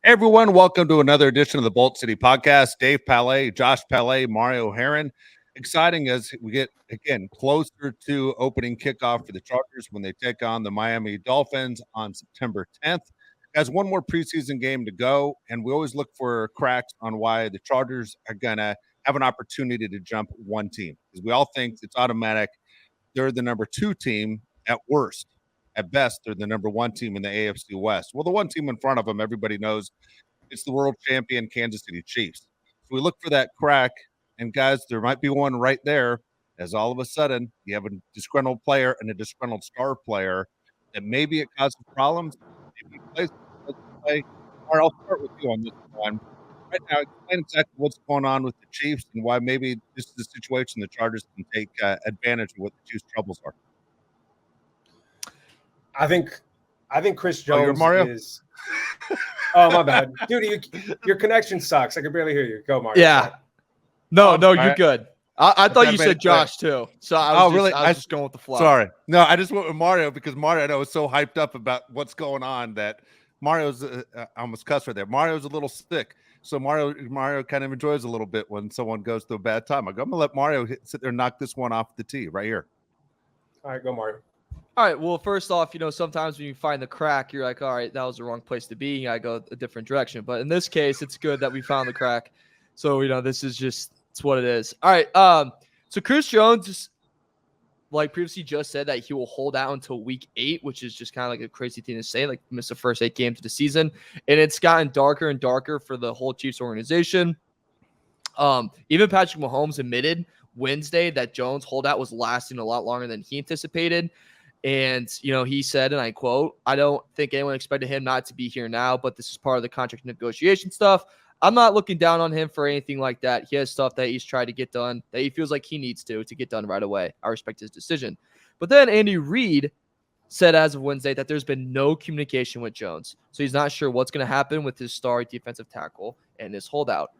Everyone, welcome to another edition of the Bolt City Podcast. Dave Palais, Josh Palais, Mario Heron. Exciting as we get, again, closer to opening kickoff for the Chargers when they take on the Miami Dolphins on September 10th. Has one more preseason game to go, and we always look for cracks on why the Chargers are going to have an opportunity to jump one team. Because we all think it's automatic. They're the number 2 team at worst. At best, they're the number 1 team in the AFC West. Well, the one team in front of them, everybody knows it's the world champion Kansas City Chiefs. So we look for that crack, and guys, there might be one right there. As all of a sudden, you have a disgruntled player and a disgruntled star player that maybe it causes problems. Maybe he plays, doesn't play. All right, I'll start with you on this one. Right now, explain exactly what's going on with the Chiefs and why maybe this is a situation the Chargers can take advantage of what the Chiefs' troubles are. I think Chris Oh, you're Jones Mario? is. Oh, my bad, dude. Your connection sucks. I can barely hear you. Go, Mario. Yeah. Sorry. No, you're right. good. I thought that you made said it clear. Josh too. So I was really? I was just going with the flow. Sorry. No, I just went with Mario because Mario, I know, is so hyped up about what's going on that Mario's I almost cussed right there. Mario's a little sick. So Mario kind of enjoys a little bit when someone goes through a bad time. I'm going to let Mario sit there and knock this one off the tee right here. All right, go, Mario. All right. Well, first off, sometimes when you find the crack, you're like, all right, that was the wrong place to be. I go a different direction. But in this case, it's good that we found the crack. So, this is just, it's what it is. All right. So Chris Jones, like previously just said, that he will hold out until week 8, which is just kind of like a crazy thing to say, like miss the first 8 games of the season. And it's gotten darker and darker for the whole Chiefs organization. Even Patrick Mahomes admitted Wednesday that Jones' holdout was lasting a lot longer than he anticipated. And, he said, and I quote, "I don't think anyone expected him not to be here now, but this is part of the contract negotiation stuff. I'm not looking down on him for anything like that. He has stuff that he's tried to get done that he feels like he needs to get done right away. I respect his decision." But then Andy Reid said as of Wednesday that there's been no communication with Jones. So he's not sure what's going to happen with his star defensive tackle and his holdout.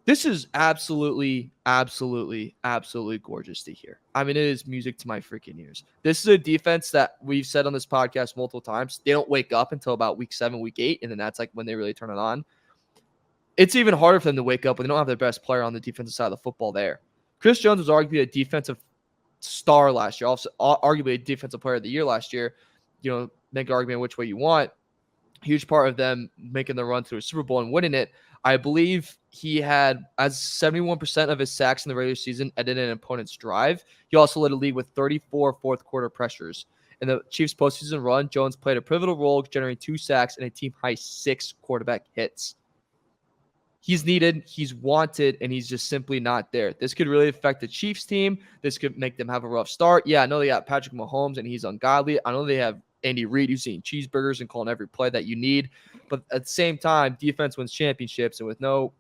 This is absolutely, absolutely, absolutely gorgeous to hear. I mean, it is music to my freaking ears. This is a defense that we've said on this podcast multiple times. They don't wake up until about week 7, week 8, and then that's like when they really turn it on. It's even harder for them to wake up when they don't have their best player on the defensive side of the football there. Chris Jones was arguably a defensive star last year, also arguably a defensive player of the year last year. Make an argument which way you want. Huge part of them making the run to a Super Bowl and winning it. I believe he had as 71% of his sacks in the regular season ended in an opponent's drive. He also led the league with 34 fourth quarter pressures. In the Chiefs' postseason run, Jones played a pivotal role, generating 2 sacks and a team-high 6 quarterback hits. He's needed, he's wanted, and he's just simply not there. This could really affect the Chiefs team. This could make them have a rough start. Yeah, I know they got Patrick Mahomes, and he's ungodly. I know they have Andy Reid, who's eating cheeseburgers and calling every play that you need. But at the same time, defense wins championships, and with no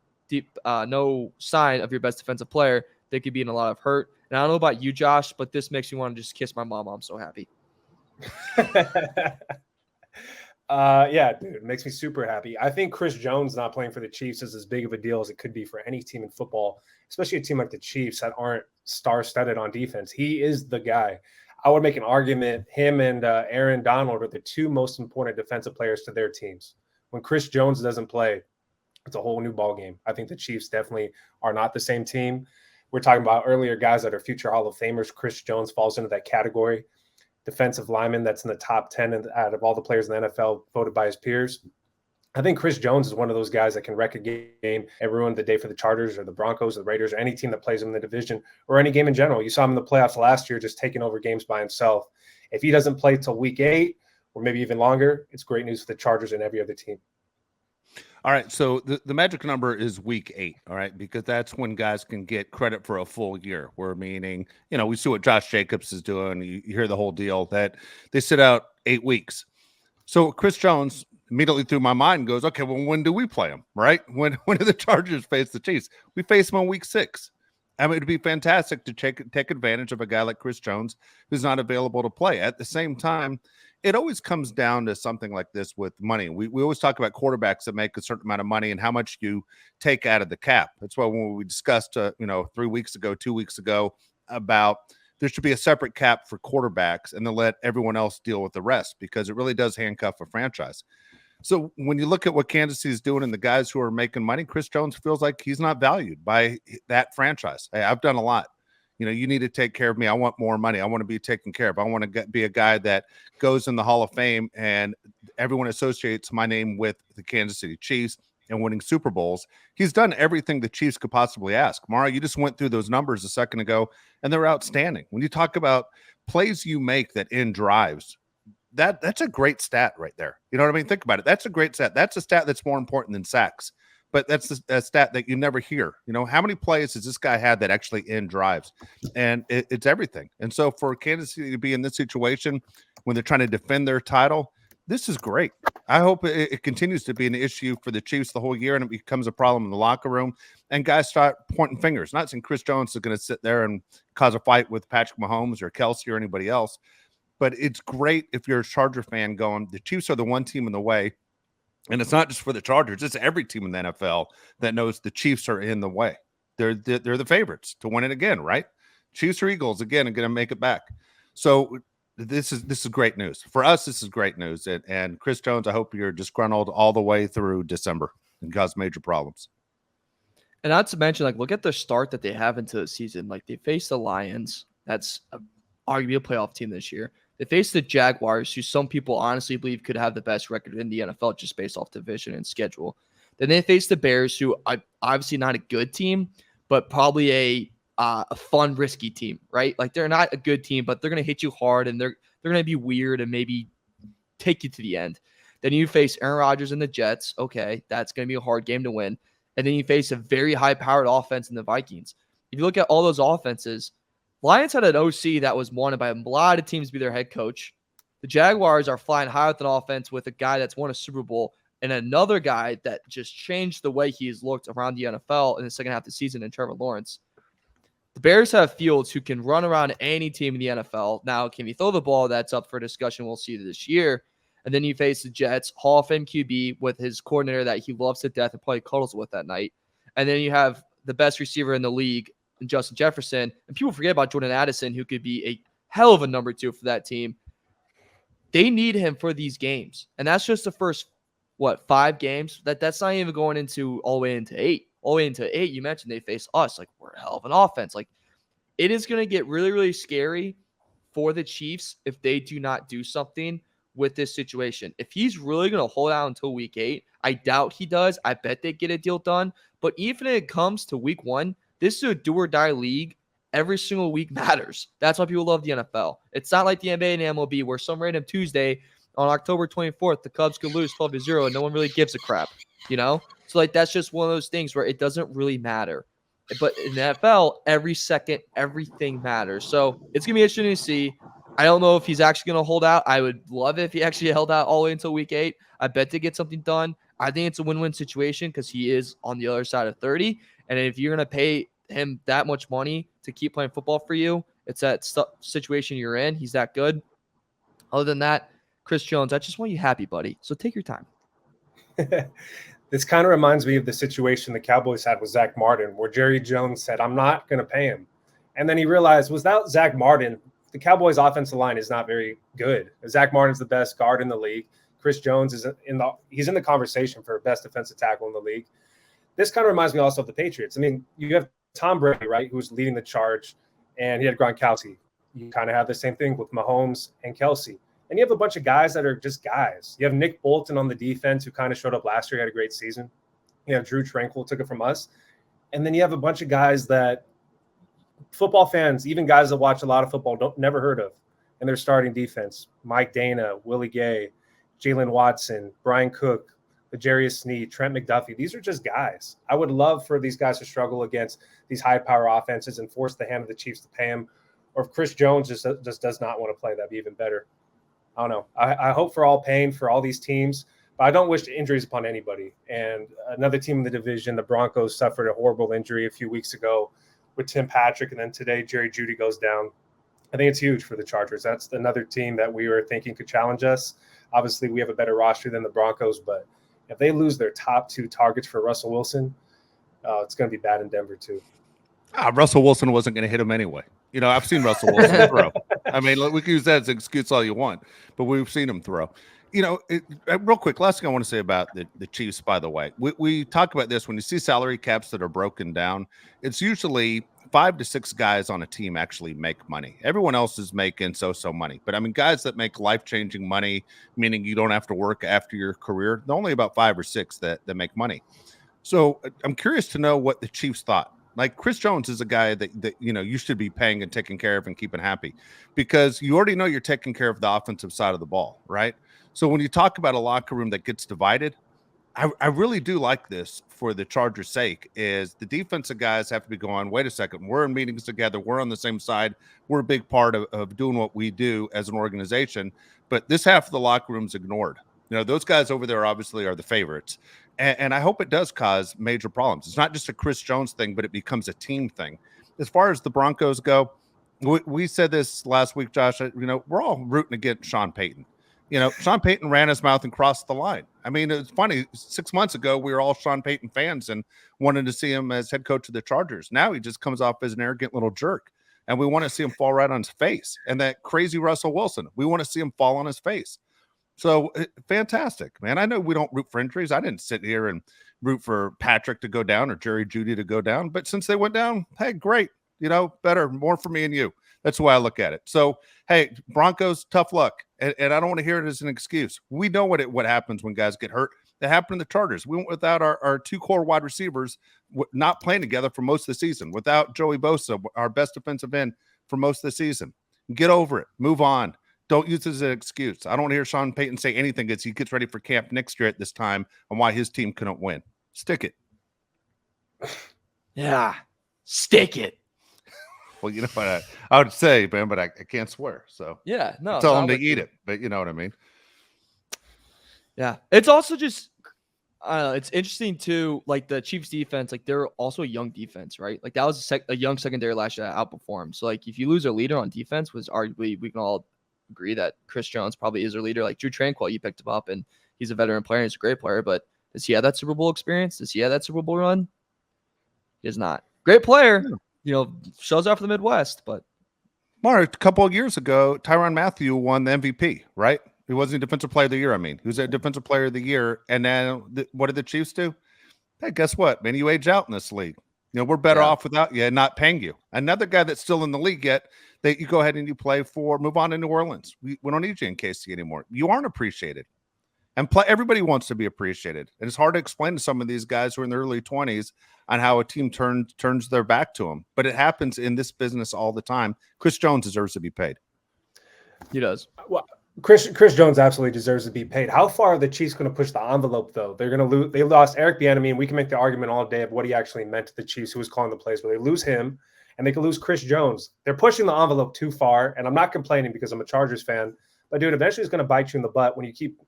sign of your best defensive player, they could be in a lot of hurt. And I don't know about you, Josh, but this makes me want to just kiss my mom. I'm so happy. Yeah, dude, it makes me super happy. I think Chris Jones not playing for the Chiefs is as big of a deal as it could be for any team in football, especially a team like the Chiefs that aren't star-studded on defense. He is the guy. I would make an argument him and Aaron Donald are the 2 most important defensive players to their teams. When Chris Jones doesn't play, it's a whole new ballgame. I think the Chiefs definitely are not the same team. We're talking about earlier guys that are future Hall of Famers. Chris Jones falls into that category. Defensive lineman that's in the top 10 out of all the players in the NFL voted by his peers. I think Chris Jones is one of those guys that can wreck a game and ruin the day for the Chargers or the Broncos or the Raiders or any team that plays him in the division or any game in general. You saw him in the playoffs last year just taking over games by himself. If he doesn't play till week 8 or maybe even longer, it's great news for the Chargers and every other team. All right, so the magic number is week 8, all right, because that's when guys can get credit for a full year. We're meaning, we see what Josh Jacobs is doing. You hear the whole deal that they sit out 8 weeks. So Chris Jones immediately through my mind goes, okay, well, when do we play them, right? When do the Chargers face the Chiefs? We face them on week 6. I mean, it'd be fantastic to take advantage of a guy like Chris Jones who's not available to play. At the same time, it always comes down to something like this with money. We always talk about quarterbacks that make a certain amount of money and how much you take out of the cap. That's why when we discussed, 2 weeks ago, about there should be a separate cap for quarterbacks and then let everyone else deal with the rest because it really does handcuff a franchise. So when you look at what Kansas City is doing and the guys who are making money, Chris Jones feels like he's not valued by that franchise. Hey, I've done a lot. You need to take care of me. I want more money. I want to be taken care of. I want to be a guy that goes in the Hall of Fame, and everyone associates my name with the Kansas City Chiefs and winning Super Bowls. He's done everything the Chiefs could possibly ask. Mara, you just went through those numbers a second ago, and they're outstanding. When you talk about plays you make that end drives, that's a great stat right there. You know what I mean? Think about it. That's a great stat. That's a stat that's more important than sacks. But that's a stat that you never hear. How many plays has this guy had that actually end drives? And it's everything. And so for Kansas City to be in this situation when they're trying to defend their title, this is great. I hope it continues to be an issue for the Chiefs the whole year, and it becomes a problem in the locker room. And guys start pointing fingers. Not saying Chris Jones is going to sit there and cause a fight with Patrick Mahomes or Kelsey or anybody else. But it's great if you're a Charger fan going, the Chiefs are the one team in the way. And it's not just for the Chargers. It's every team in the NFL that knows the Chiefs are in the way. They're the favorites to win it again, right? Chiefs or Eagles, again, are going to make it back. So this is great news. For us, this is great news. And Chris Jones, I hope you're disgruntled all the way through December and cause major problems. And not to mention, look at the start that they have into the season. They face the Lions. That's arguably a playoff team this year. They face the Jaguars, who some people honestly believe could have the best record in the NFL just based off division and schedule. Then they face the Bears, who are obviously not a good team, but probably a fun, risky team, right? They're not a good team, but they're going to hit you hard, and they're going to be weird and maybe take you to the end. Then you face Aaron Rodgers and the Jets. Okay, that's going to be a hard game to win. And then you face a very high-powered offense in the Vikings. If you look at all those offenses, Lions had an OC that was wanted by a lot of teams to be their head coach. The Jaguars are flying high with an offense with a guy that's won a Super Bowl and another guy that just changed the way he's looked around the NFL in the second half of the season in Trevor Lawrence. The Bears have Fields who can run around any team in the NFL. Now, can he throw the ball? That's up for discussion. We'll see this year. And then you face the Jets, Hall of Fame QB with his coordinator that he loves to death and probably cuddles with that night. And then you have the best receiver in the league, Justin Jefferson, and people forget about Jordan Addison, who could be a hell of a number 2 for that team. They need him for these games, and that's just the first 5 games. That's not even going into all the way into 8. All the way into 8, you mentioned they face us. We're a hell of an offense. It is going to get really, really scary for the Chiefs if they do not do something with this situation. If he's really going to hold out until week 8, I doubt he does. I bet they get a deal done. But even if it comes to week 1, this is a do-or-die league. Every single week matters. That's why people love the NFL. It's not like the NBA and MLB where some random Tuesday on October 24th, the Cubs could lose 12-0 and no one really gives a crap, So, that's just one of those things where it doesn't really matter. But in the NFL, every second, everything matters. So, it's going to be interesting to see. I don't know if he's actually going to hold out. I would love it if he actually held out all the way until week 8. I bet they get something done. I think it's a win-win situation because he is on the other side of 30. And if you're going to pay him that much money to keep playing football for you, it's that situation you're in. He's that good. Other than that, Chris Jones, I just want you happy, buddy. So take your time. This kind of reminds me of the situation the Cowboys had with Zach Martin, where Jerry Jones said, I'm not going to pay him. And then he realized without Zach Martin, the Cowboys' offensive line is not very good. Zach Martin's the best guard in the league. Chris Jones is he's in the conversation for best defensive tackle in the league. This kind of reminds me also of the Patriots. I mean, you have Tom Brady, right, who's leading the charge, and he had Gronkowski. You kind of have the same thing with Mahomes and Kelsey. And you have a bunch of guys that are just guys. You have Nick Bolton on the defense, who kind of showed up last year, had a great season. You have Drew Tranquil, took it from us. And then you have a bunch of guys that football fans, even guys that watch a lot of football, never heard of. And they're starting defense. Mike Dana, Willie Gay, Jalen Watson, Brian Cook, L'Jarius Sneed, Trent McDuffie. These are just guys. I would love for these guys to struggle against these high-power offenses and force the hand of the Chiefs to pay them. Or if Chris Jones just does not want to play, that'd be even better. I don't know. I hope for all pain for all these teams, but I don't wish injuries upon anybody. And another team in the division, the Broncos, suffered a horrible injury a few weeks ago with Tim Patrick, and then today Jerry Jeudy goes down. I think it's huge for the Chargers. That's another team that we were thinking could challenge us. Obviously, we have a better roster than the Broncos, but if they lose their top 2 targets for Russell Wilson, it's going to be bad in Denver too. Russell Wilson wasn't going to hit him anyway. I've seen Russell Wilson throw. I mean, we can use that as an excuse all you want, but we've seen him throw. Real quick, last thing I want to say about the Chiefs, by the way, we talk about this when you see salary caps that are broken down. It's usually 5 to 6 guys on a team actually make money. Everyone else is making so money. But I mean, guys that make life-changing money, meaning you don't have to work after your career, they're only about 5 or 6 that make money. So I'm curious to know what the Chiefs thought. Like Chris Jones is a guy that you should be paying and taking care of and keeping happy, because you already know you're taking care of the offensive side of the ball, right? So when you talk about a locker room that gets divided, I really do like this for the Chargers' sake. Is the defensive guys have to be going, wait a second, we're in meetings together, we're on the same side, we're a big part of doing what we do as an organization. But this half of the locker room's ignored. Those guys over there obviously are the favorites. And I hope it does cause major problems. It's not just a Chris Jones thing, but it becomes a team thing. As far as the Broncos go, we said this last week, Josh, we're all rooting against Sean Payton. Sean Payton ran his mouth and crossed the line. I mean, it's funny. 6 months ago, we were all Sean Payton fans and wanted to see him as head coach of the Chargers. Now he just comes off as an arrogant little jerk, and we want to see him fall right on his face. And that crazy Russell Wilson, we want to see him fall on his face. So fantastic, man. I know we don't root for injuries. I didn't sit here and root for Patrick to go down or Jerry Jeudy to go down. But since they went down, hey, great. Better, more for me and you. That's the way I look at it. So, hey, Broncos, tough luck. And I don't want to hear it as an excuse. We know what happens when guys get hurt. That happened to the Chargers. We went without our 2 core wide receivers not playing together for most of the season, without Joey Bosa, our best defensive end, for most of the season. Get over it. Move on. Don't use this as an excuse. I don't want to hear Sean Payton say anything as he gets ready for camp next year at this time on why his team couldn't win. Stick it. Yeah, stick it. Well, you know what I would say, man, but I can't swear. So yeah, no, tell them to eat it, but you know what I mean. Yeah, it's also just I don't know. It's interesting too. Like the Chiefs defense, like they're also a young defense, right? Like that was a young secondary last year that outperformed. So like if you lose a leader on defense, was arguably we can all agree that Chris Jones probably is their leader. Like Drew Tranquil, you picked him up, and he's a veteran player. And he's a great player, but does he have that Super Bowl experience? Does he have that Super Bowl run? He does not. Great player. Yeah. Shows out for the Midwest, but Mark, a couple of years ago, Tyrann Mathieu won the MVP, right? He wasn't a defensive player of the year. I mean, he was a defensive player of the year. And then what did the Chiefs do? Hey, guess what, man? You age out in this league. We're better off without you and not paying you. Another guy that's still in the league yet that you go ahead and you play for, move on to New Orleans. We don't need you in KC anymore. You aren't appreciated. And everybody wants to be appreciated. And it's hard to explain to some of these guys who are in their early 20s on how a team turns their back to them. But it happens in this business all the time. Chris Jones deserves to be paid. He does. Well, Chris Jones absolutely deserves to be paid. How far are the Chiefs going to push the envelope, though? They're going to lose. They lost Eric Bieniemy, and we can make the argument all day of what he actually meant to the Chiefs, who was calling the plays. But they lose him, and they could lose Chris Jones. They're pushing the envelope too far, and I'm not complaining because I'm a Chargers fan. But, dude, eventually it's going to bite you in the butt when you keep,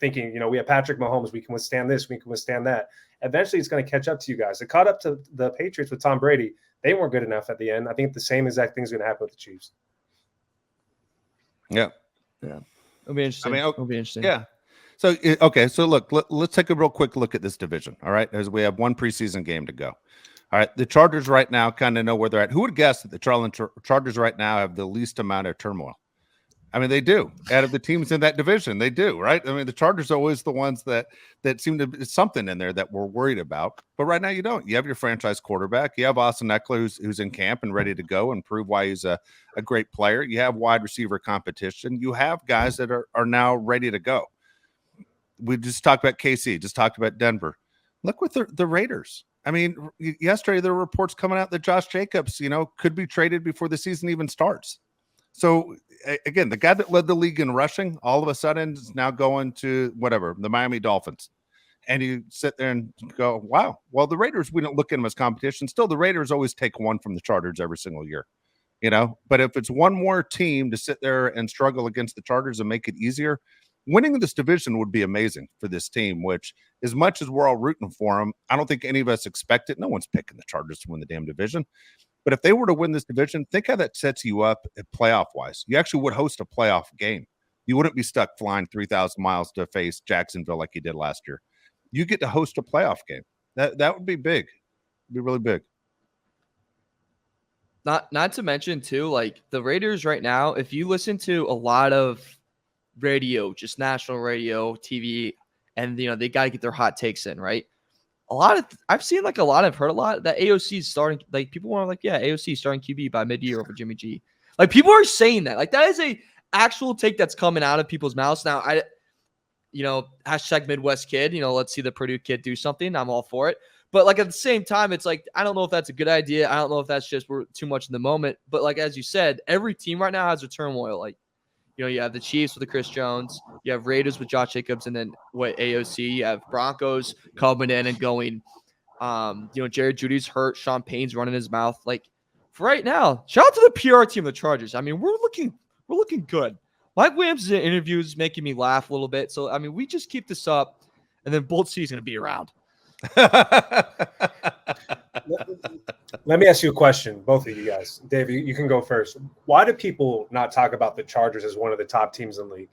thinking, we have Patrick Mahomes. We can withstand this. We can withstand that. Eventually it's going to catch up to you guys. It caught up to the Patriots with Tom Brady. They weren't good enough at the end. I think the same exact thing is going to happen with the Chiefs. Yeah. Yeah. It'll be interesting. It'll be interesting. Yeah. So, okay. So, look, let's take a real quick look at this division. All right. As we have one preseason game to go. All right. The Chargers right now kind of know where they're at. Who would guess that the Chargers right now have the least amount of turmoil? I mean, they do. Out of the teams in that division, they do, right? I mean, the Chargers are always the ones that seem to be something in there that we're worried about. But right now, you don't. You have your franchise quarterback. You have Austin Eckler, who's in camp and ready to go and prove why he's a great player. You have wide receiver competition. You have guys that are now ready to go. We just talked about KC, just talked about Denver. Look with the Raiders. I mean, yesterday there were reports coming out that Josh Jacobs, could be traded before the season even starts. So, again, the guy that led the league in rushing all of a sudden is now going to the Miami Dolphins. And you sit there and go, wow, well, the Raiders, we don't look at them as competition. Still, the Raiders always take one from the Chargers every single year, But if it's one more team to sit there and struggle against the Chargers and make it easier, winning this division would be amazing for this team, which as much as we're all rooting for them, I don't think any of us expect it. No one's picking the Chargers to win the damn division. But if they were to win this division, think how that sets you up playoff-wise. You actually would host a playoff game. You wouldn't be stuck flying 3,000 miles to face Jacksonville like you did last year. You get to host a playoff game. That would be big. It'd be really big. Not to mention, too, like the Raiders right now, if you listen to a lot of radio, just national radio, TV, and they got to get their hot takes in, right? I've heard a lot that AOC is starting. Like people want AOC starting QB by mid-year over Jimmy G. Like people are saying that. Like that is a actual take that's coming out of people's mouths now. Hashtag Midwest kid. Let's see the Purdue kid do something. I'm all for it. But like at the same time, it's like I don't know if that's a good idea. I don't know if that's just we're too much in the moment. But like as you said, every team right now has a turmoil. Like you have the Chiefs with the Chris Jones, you have Raiders with Josh Jacobs, and then AOC. You have Broncos coming in and going. Jared Judy's hurt. Sean Payne's running his mouth. Like for right now, shout out to the PR team of the Chargers. I mean, we're looking good. Mike Williams' interview is making me laugh a little bit. So I mean, we just keep this up, and then Bolt C is going to be around. Let me ask you a question, both of you guys. Dave, you can go first. Why do people not talk about the Chargers as one of the top teams in the league?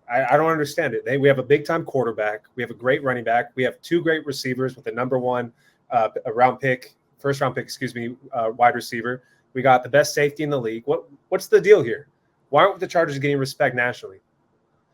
I don't understand it. We have a big-time quarterback. We have a great running back. We have two great receivers with the number one first-round pick, wide receiver. We got the best safety in the league. What's the deal here? Why aren't the Chargers getting respect nationally?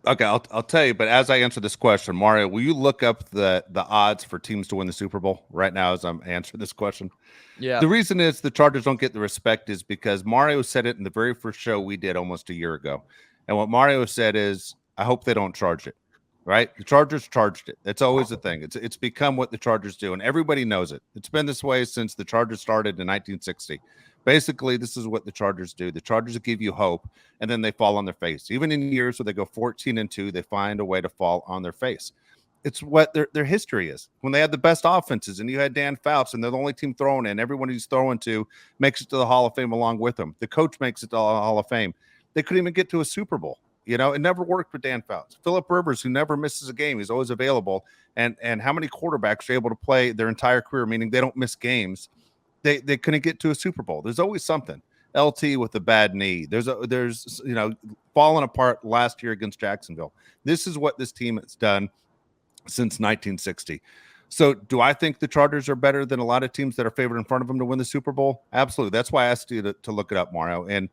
Okay, I'll tell you. But as I answer this question, Mario, will you look up the odds for teams to win the Super Bowl right now as I'm answering this question? Yeah. The reason is the Chargers don't get the respect is because Mario said it in the very first show we did almost a year ago. And what Mario said is, I hope they don't charge it, right? The Chargers charged it. That's always the thing. It's become what the Chargers do, and everybody knows it. It's been this way since the Chargers started in 1960. Basically, this is what the Chargers do. The Chargers give you hope, and then they fall on their face. Even in years where they go 14-2, they find a way to fall on their face. It's what their history is. When they had the best offenses, and you had Dan Fouts, and they're the only team throwing in, everyone he's throwing to makes it to the Hall of Fame along with them. The coach makes it to the Hall of Fame. They couldn't even get to a Super Bowl. It never worked with Dan Fouts. Phillip Rivers, who never misses a game, he's always available. And how many quarterbacks are able to play their entire career, meaning they don't miss games? They couldn't get to a Super Bowl. There's always something. LT with a bad knee. There's falling apart last year against Jacksonville. This is what this team has done since 1960. So do I think the Chargers are better than a lot of teams that are favored in front of them to win the Super Bowl? Absolutely. That's why I asked you to look it up, Mario. And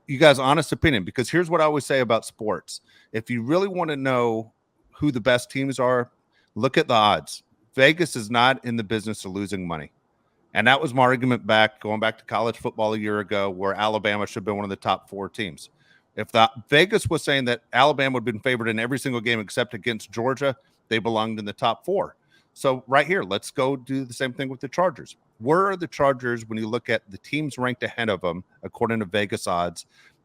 you guys' honest opinion, because here's what I always say about sports. If you really want to know who the best teams are, look at the odds. Vegas is not in the business of losing money. And that was my argument going back to college football a year ago, where Alabama should have been one of the top 4 teams. If Vegas was saying that Alabama would have been favored in every single game except against Georgia, they belonged in the top 4. So right here, let's go do the same thing with the Chargers. Where are the Chargers when you look at the teams ranked ahead of them, according to Vegas odds,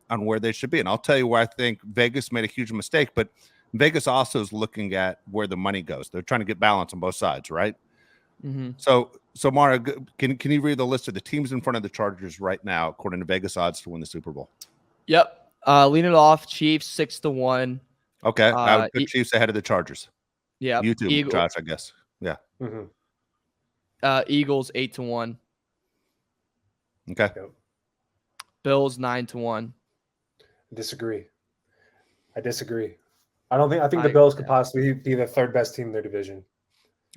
on where they should be? And I'll tell you where I think Vegas made a huge mistake, but Vegas also is looking at where the money goes. They're trying to get balance on both sides, right? Mm-hmm. So Mario, can you read the list of the teams in front of the Chargers right now, according to Vegas odds to win the Super Bowl? Yep. Lean it off. Chiefs 6-1. Okay, I would put Chiefs ahead of the Chargers. Yeah. You too, Josh, I guess. Yeah. Mm-hmm. Eagles 8-1. Okay. Bills 9-1. I disagree. I think the Bills could possibly be the third best team in their division.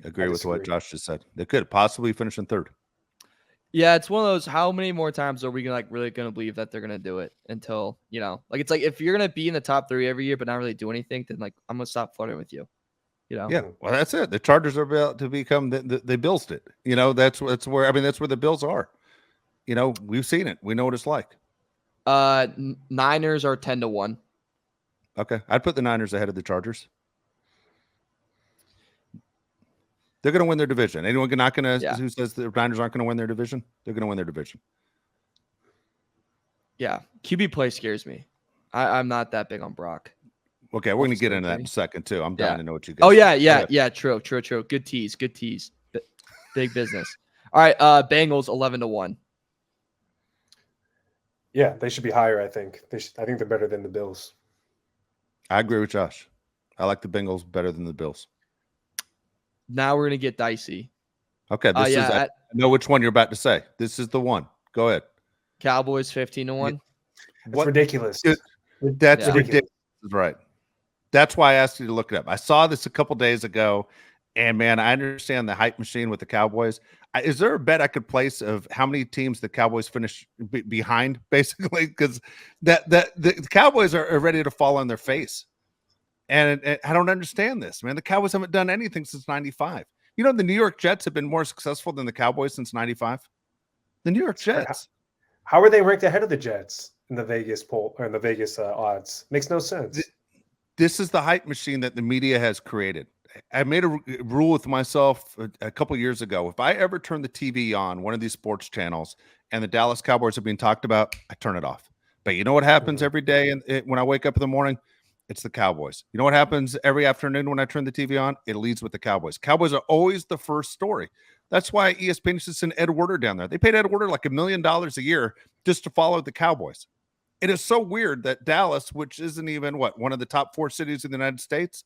Agree with what Josh just said. They could possibly finish in third. Yeah, it's one of those. How many more times are we really gonna believe that they're gonna do it until it's like if you're gonna be in the top 3 every year but not really do anything, then I'm gonna stop flirting with you. Yeah, well, that's it. The Chargers are about to become the Bills did. That's where the Bills are. We've seen it. We know what it's like. Niners are 10-1. Okay, I'd put the Niners ahead of the Chargers. They're going to win their division. Anyone not going to who says the Niners aren't going to win their division? They're going to win their division. Yeah, QB play scares me. I'm not that big on Brock. Okay, we're going to get into that in a second too. I'm dying to know what you guys. Oh yeah. True. Good tease. Big business. All right, Bengals 11-1. Yeah, they should be higher. I think they're better than the Bills. I agree with Josh. I like the Bengals better than the Bills. Now we're gonna get dicey. Okay, I know which one you're about to say. This is the one. Go ahead. Cowboys 15-1. That's ridiculous. That's ridiculous. Right. That's why I asked you to look it up. I saw this a couple days ago, and man, I understand the hype machine with the Cowboys. Is there a bet I could place of how many teams the Cowboys finish behind, basically? Because the Cowboys are ready to fall on their face. And I don't understand this, man. The Cowboys haven't done anything since 95. You know, the New York Jets have been more successful than the Cowboys since 95. The New York Jets. How are they ranked ahead of the Jets in the Vegas poll or in the Vegas odds? Makes no sense. This is the hype machine that the media has created. I made a rule with myself a couple years ago. If I ever turn the TV on, one of these sports channels, and the Dallas Cowboys are being talked about, I turn it off. But you know what happens every day when I wake up in the morning? It's the Cowboys. You know what happens every afternoon when I turn the TV on? It leads with the Cowboys. Cowboys are always the first story. That's why ESPN used to send Ed Werder down there. They paid Ed Werder like $1 million a year just to follow the Cowboys. It is so weird that Dallas, which isn't even one of the top 4 cities in the United States,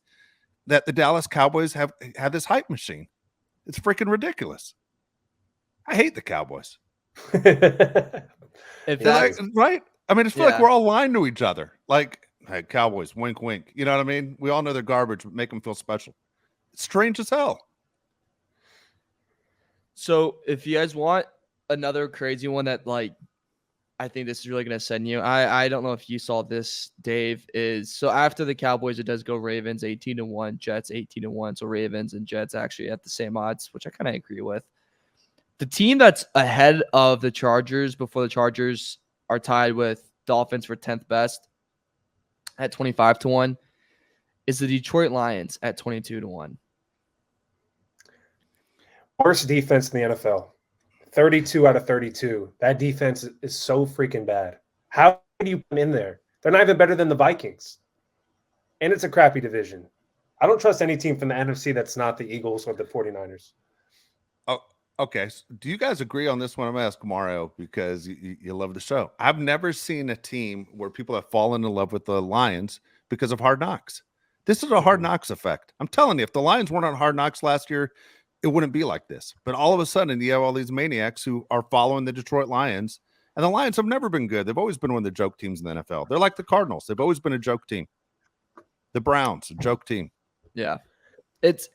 that the Dallas Cowboys have this hype machine. It's freaking ridiculous. I hate the Cowboys. Right? I mean, I feel like we're all lying to each other. Like, hey, Cowboys, wink, wink. You know what I mean? We all know they're garbage, but make them feel special. It's strange as hell. So if you guys want another crazy one that, like, I think this is really going to send you. I don't know if you saw this, Dave, is so after the Cowboys, it does go Ravens 18-1, Jets 18-1. So Ravens and Jets actually at the same odds, which I kind of agree with. The team that's ahead of the Chargers before the Chargers are tied with Dolphins for 10th best at 25-1 is the Detroit Lions at 22-1. Worst defense in the NFL. 32 out of 32. That defense is so freaking bad. How do you put them in there? They're not even better than the Vikings. And it's a crappy division. I don't trust any team from the NFC that's not the Eagles or the 49ers. Oh, okay. So do you guys agree on this one? I'm going to ask Mario because you love the show. I've never seen a team where people have fallen in love with the Lions because of Hard Knocks. This is a Hard Knocks effect. I'm telling you, if the Lions weren't on Hard Knocks last year, it wouldn't be like this. But all of a sudden, you have all these maniacs who are following the Detroit Lions, and the Lions have never been good. They've always been one of the joke teams in the NFL. They're like the Cardinals. They've always been a joke team. The Browns, a joke team. Yeah. It's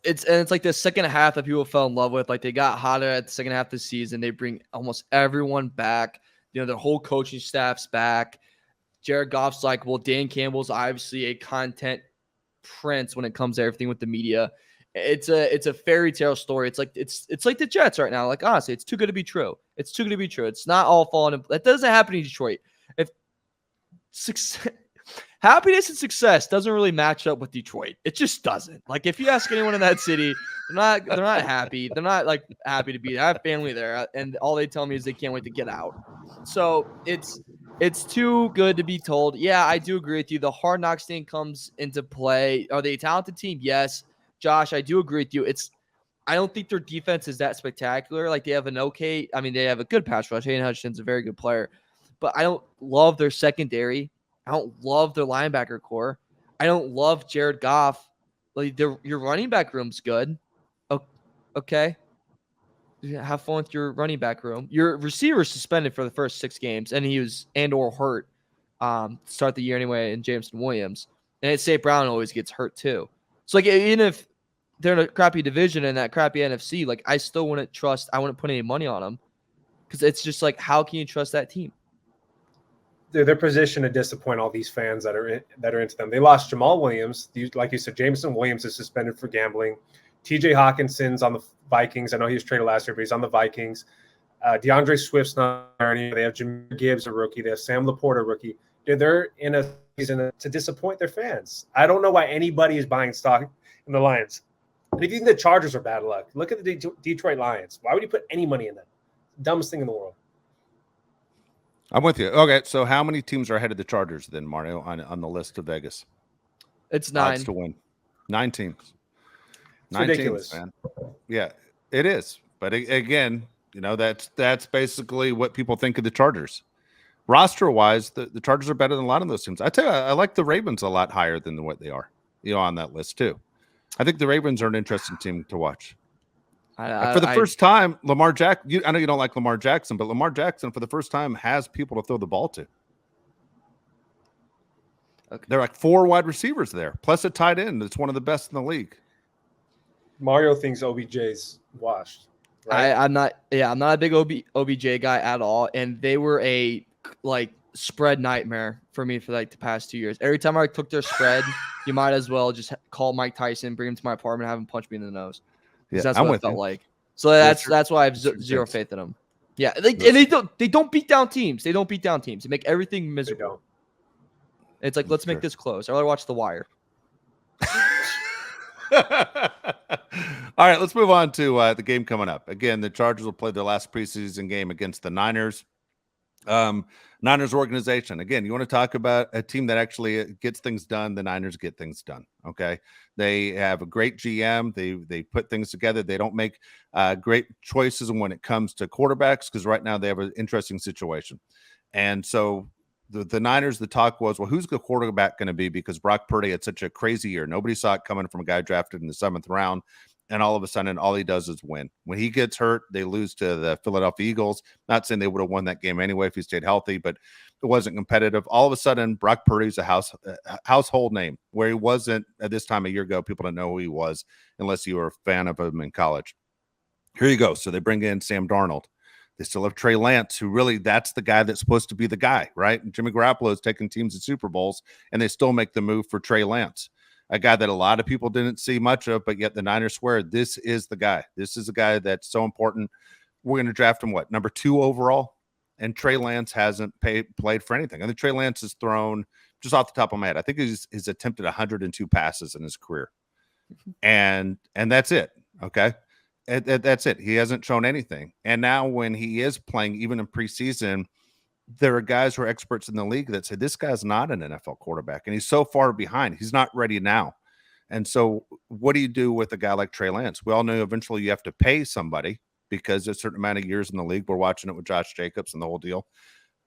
like the second half that people fell in love with. Like, they got hotter at the second half of the season. They bring almost everyone back. You know, their whole coaching staff's back. Jared Goff's like, well, Dan Campbell's obviously a content prince when it comes to everything with the media. It's a fairy tale story. It's like the Jets right now. Like, honestly, it's too good to be true. It's too good to be true. It's not all falling. That doesn't happen in Detroit. If happiness and success doesn't really match up with Detroit, it just doesn't. Like, if you ask anyone in that city, they're not happy. They're not like happy to be there. I have family there, and all they tell me is they can't wait to get out. So it's too good to be told. Yeah, I do agree with you. The Hard Knocks thing comes into play. Are they a talented team? Yes. Josh, I do agree with you. I don't think their defense is that spectacular. Like, they have they have a good pass rush. Hayden Hutchinson's a very good player, but I don't love their secondary. I don't love their linebacker core. I don't love Jared Goff. Like, your running back room's good. Okay. Have fun with your running back room. Your receiver suspended for the first 6 games, and he was or hurt to start the year anyway, in Jameson Williams. And St. Brown always gets hurt too. So, like, even if they're in a crappy division and that crappy NFC, like, I still wouldn't put any money on them because it's just like, how can you trust that team? They're positioned to disappoint all these fans that are into them. They lost Jamal Williams. Like you said, Jameson Williams is suspended for gambling. TJ Hawkinson's on the Vikings. I know he was traded last year, but he's on the Vikings. DeAndre Swift's not there anymore. They have Jameer Gibbs, a rookie. They have Sam Laporta, a rookie. They're in a season to disappoint their fans. I don't know why anybody is buying stock in the Lions. And if you think the Chargers are bad luck, look at the Detroit Lions. Why would you put any money in them? Dumbest thing in the world. I'm with you. Okay, so how many teams are ahead of the Chargers then, Mario, on the list of Vegas? It's 9. Odds to win. 9 teams. It's 9 ridiculous, teams, man. Yeah, it is. But again, you know, that's basically what people think of the Chargers. Roster-wise, the Chargers are better than a lot of those teams. I tell you, I like the Ravens a lot higher than what they are, on that list too. I think the Ravens are an interesting team to watch. For the first time, Lamar Jackson, I know you don't like Lamar Jackson, but Lamar Jackson, for the first time, has people to throw the ball to. Okay. There are like 4 wide receivers there, plus a tight end that's one of the best in the league. Mario thinks OBJ's washed. Right? I'm not a big OBJ guy at all. And they were spread nightmare for me for like the past 2 years. Every time I took their spread, you might as well just call Mike Tyson, bring him to my apartment, have him punch me in the nose. Yeah, That's I'm what it with felt you. like. So that's why I have zero faith in them. Yeah, they don't beat down teams. They don't beat down teams. They make everything miserable. It's like, let's make this close. I rather watch The Wire. All right, let's move on to the game coming up. Again, the Chargers will play their last preseason game against the Niners. Niners organization. Again, you want to talk about a team that actually gets things done. The Niners get things done. Okay, they have a great GM. They put things together. They don't make great choices when it comes to quarterbacks because right now they have an interesting situation. And so the Niners, the talk was, well, who's the quarterback going to be? Because Brock Purdy had such a crazy year. Nobody saw it coming from a guy drafted in the 7th round. And all of a sudden, all he does is win. When he gets hurt, they lose to the Philadelphia Eagles. Not saying they would have won that game anyway if he stayed healthy, but it wasn't competitive. All of a sudden, Brock Purdy's a household name where he wasn't at this time a year ago. People didn't know who he was unless you were a fan of him in college. Here you go. So they bring in Sam Darnold. They still have Trey Lance, who really that's the guy that's supposed to be the guy, right? And Jimmy Garoppolo is taking teams to Super Bowls, and they still make the move for Trey Lance, a guy that a lot of people didn't see much of, but yet the Niners swear this is the guy. This is a guy that's so important. We're going to draft him, what, number 2 overall? And Trey Lance hasn't played for anything. I think Trey Lance has thrown, just off the top of my head, I think he's attempted 102 passes in his career. And that's it, okay? That's it. He hasn't shown anything. And now when he is playing, even in preseason, there are guys who are experts in the league that say this guy's not an NFL quarterback, and he's so far behind. He's not ready now. And so what do you do with a guy like Trey Lance? We all know eventually you have to pay somebody because there's a certain amount of years in the league. We're watching it with Josh Jacobs and the whole deal.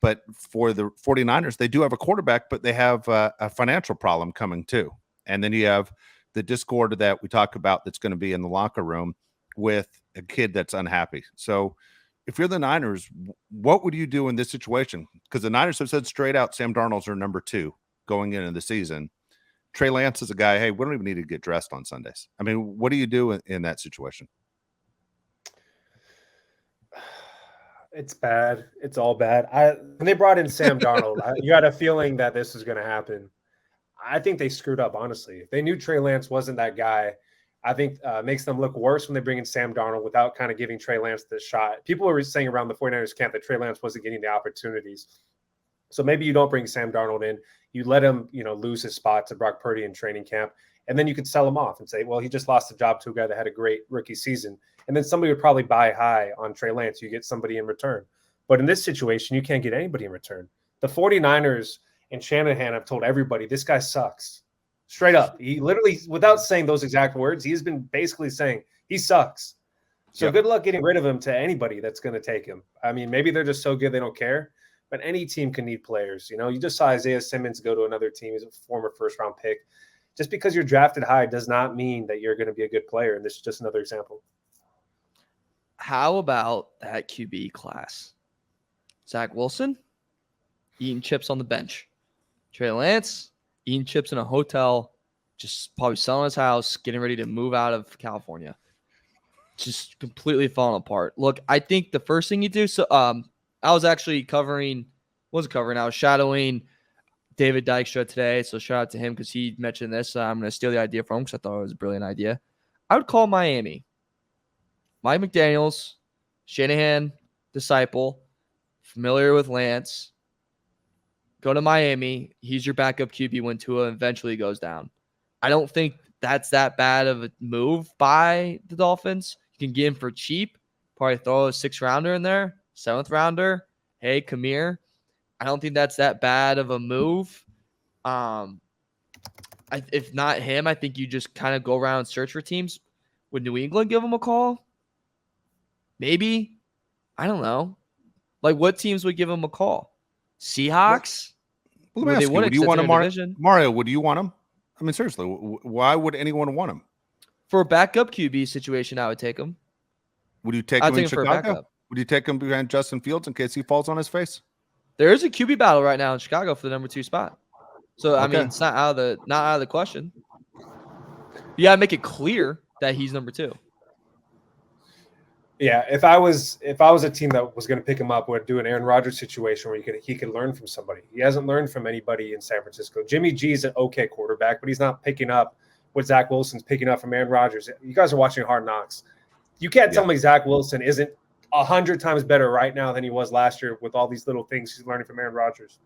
But for the 49ers, they do have a quarterback, but they have a financial problem coming too. And then you have the discord that we talk about that's going to be in the locker room with a kid that's unhappy. So if you're the Niners, what would you do in this situation? Because the Niners have said straight out Sam Darnold's are number 2 going into the season. Trey Lance is a guy, hey, we don't even need to get dressed on Sundays. I mean, what do you do in that situation? It's bad. It's all bad. When they brought in Sam Darnold, you had a feeling that this was going to happen. I think they screwed up, honestly. If they knew Trey Lance wasn't that guy, I think makes them look worse when they bring in Sam Darnold without kind of giving Trey Lance the shot. People were saying around the 49ers camp that Trey Lance wasn't getting the opportunities. So maybe you don't bring Sam Darnold in. You let him, lose his spot to Brock Purdy in training camp. And then you could sell him off and say, well, he just lost the job to a guy that had a great rookie season. And then somebody would probably buy high on Trey Lance. You get somebody in return. But in this situation, you can't get anybody in return. The 49ers and Shanahan have told everybody, this guy sucks. Straight up. He literally, without saying those exact words, he's been basically saying he sucks. So Good luck getting rid of him to anybody that's going to take him. I mean, maybe they're just so good they don't care, but any team can need players. You just saw Isaiah Simmons go to another team. He's a former first-round pick. Just because you're drafted high does not mean that you're going to be a good player, and this is just another example. How about that QB class? Zach Wilson, eating chips on the bench. Trey Lance, eating chips in a hotel, just probably selling his house, getting ready to move out of California. Just completely falling apart. Look, I think the first thing you do, so I was actually I was shadowing David Dykstra today, so shout out to him because he mentioned this. I'm going to steal the idea from him because I thought it was a brilliant idea. I would call Miami. Mike McDaniels, Shanahan, disciple, familiar with Lance. Go to Miami. He's your backup QB when Tua eventually goes down. I don't think that's that bad of a move by the Dolphins. You can get him for cheap. Probably throw a 6th rounder in there, 7th rounder. Hey, come here. I don't think that's that bad of a move. If not him, I think you just kind of go around and search for teams. Would New England give him a call? Maybe. I don't know. Like, what teams would give him a call? Seahawks? Well, let me ask you, would you want him, Mario, would you want him? I mean, seriously, why would anyone want him? For a backup QB situation, I would take him. Would you take him in Chicago? Would you take him behind Justin Fields in case he falls on his face? There is a QB battle right now in Chicago for the number 2 spot. So, I mean, it's not out of the question. You got to make it clear that he's number 2. Yeah, if I was a team that was going to pick him up, would do an Aaron Rodgers situation where he could learn from somebody. He hasn't learned from anybody in San Francisco. Jimmy G's an okay quarterback, but he's not picking up what Zach Wilson's picking up from Aaron Rodgers. You guys are watching Hard Knocks. You can't tell me Zach Wilson isn't 100 times better right now than he was last year with all these little things he's learning from Aaron Rodgers.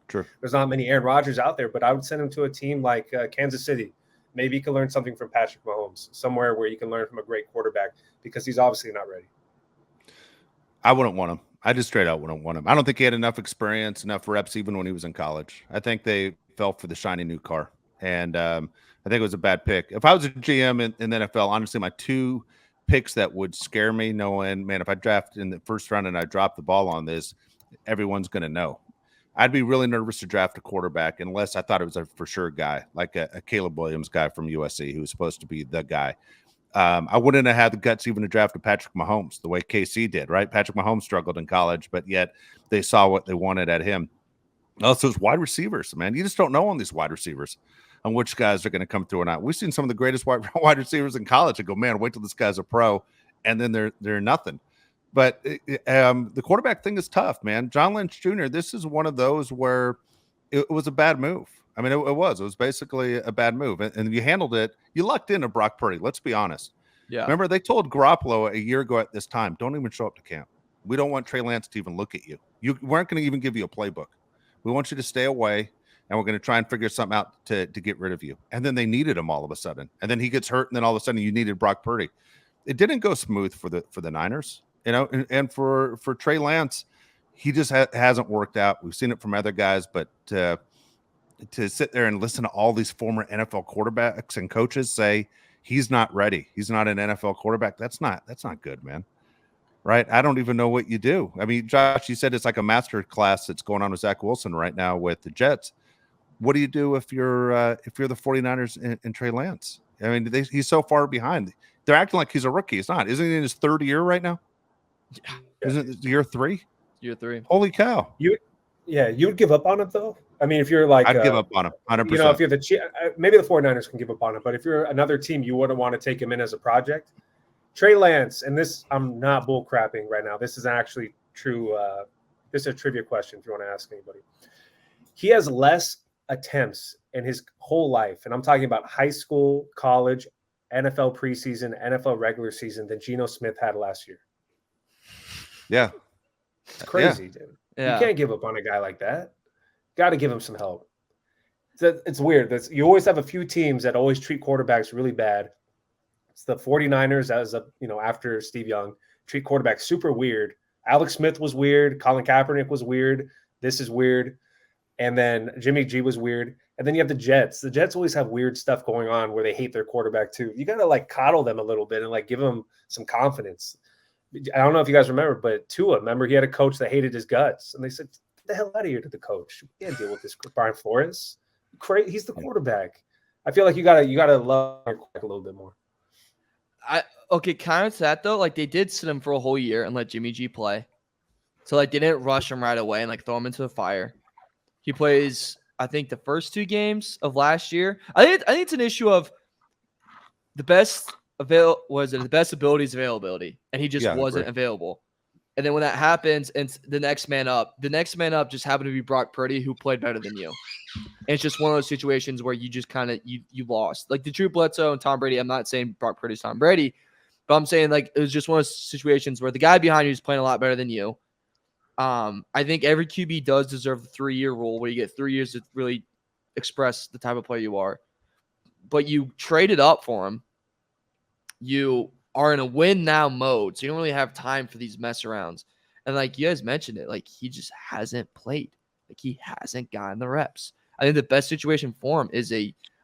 True. There's not many Aaron Rodgers out there, but I would send him to a team like Kansas City. Maybe he can learn something from Patrick Mahomes, somewhere where he can learn from a great quarterback, because he's obviously not ready. I wouldn't want him. I just straight out wouldn't want him. I don't think he had enough experience, enough reps, even when he was in college. I think they fell for the shiny new car, and I think it was a bad pick. If I was a GM in the NFL, honestly, my two picks that would scare me, knowing, man, if I draft in the first round and I drop the ball on this, everyone's going to know. I'd be really nervous to draft a quarterback unless I thought it was a for sure guy, like a Caleb Williams guy from USC who was supposed to be the guy. I wouldn't have had the guts even to draft a Patrick Mahomes the way KC did, right? Patrick Mahomes struggled in college, but yet they saw what they wanted at him. Also, it's wide receivers, man. You just don't know on these wide receivers on which guys are going to come through or not. We've seen some of the greatest wide receivers in college and go, man, wait till this guy's a pro, and then they're nothing. But the quarterback thing is tough, man. John Lynch Jr., this is one of those where it was a bad move. I mean, it was basically a bad move. And you handled it. You lucked into Brock Purdy. Let's be honest. Yeah. Remember, they told Garoppolo a year ago at this time, don't even show up to camp. We don't want Trey Lance to even look at you. You weren't going to even give you a playbook. We want you to stay away, and we're going to try and figure something out to get rid of you. And then they needed him all of a sudden. And then he gets hurt, and then all of a sudden you needed Brock Purdy. It didn't go smooth for the Niners. You know, and for Trey Lance, he just hasn't worked out. We've seen it from other guys, but to sit there and listen to all these former NFL quarterbacks and coaches say he's not ready, he's not an NFL quarterback, that's not good, man. Right? I don't even know what you do. I mean, Josh, you said it's like a master class that's going on with Zach Wilson right now with the Jets. What do you do if you're the 49ers and Trey Lance? I mean, he's so far behind. They're acting like he's a rookie. He's not. Isn't he in his third year right now? Yeah. Isn't it year 3? Year 3. Holy cow! You would give up on it though. I mean, if you're like, I'd give up on him 100%. You know, if you're maybe the 49ers can give up on it, but if you're another team, you wouldn't want to take him in as a project. Trey Lance, and this, I'm not bull crapping right now. This is actually true. This is a trivia question if you want to ask anybody. He has less attempts in his whole life, and I'm talking about high school, college, NFL preseason, NFL regular season, than Geno Smith had last year. Yeah. It's crazy, dude. Yeah. You can't give up on a guy like that. Got to give him some help. It's weird. You always have a few teams that always treat quarterbacks really bad. It's the 49ers, after Steve Young, treat quarterbacks super weird. Alex Smith was weird. Colin Kaepernick was weird. This is weird. And then Jimmy G was weird. And then you have the Jets. The Jets always have weird stuff going on where they hate their quarterback too. You got to coddle them a little bit and give them some confidence. I don't know if you guys remember, but Tua, remember he had a coach that hated his guts. And they said, get the hell out of here to the coach. We can't deal with this Brian Flores. He's the quarterback. I feel like you gotta love your quarterback a little bit more. Counter to that though, they did sit him for a whole year and let Jimmy G play. So they didn't rush him right away and throw him into the fire. He plays, I think, the first 2 games of last year. I think it's an issue of the best abilities availability, and he just wasn't available. And then when that happens, and the next man up just happened to be Brock Purdy, who played better than you. And it's just one of those situations where you just kind of you lost. Like the Drew Bledsoe and Tom Brady. I'm not saying Brock Purdy's Tom Brady, but I'm saying it was just one of those situations where the guy behind you is playing a lot better than you. I think every QB does deserve the 3-year rule where you get 3 years to really express the type of player you are. But you traded up for him. You are in a win now mode, so you don't really have time for these mess arounds. And you guys mentioned it, he just hasn't played. He hasn't gotten the reps. I think the best situation for him is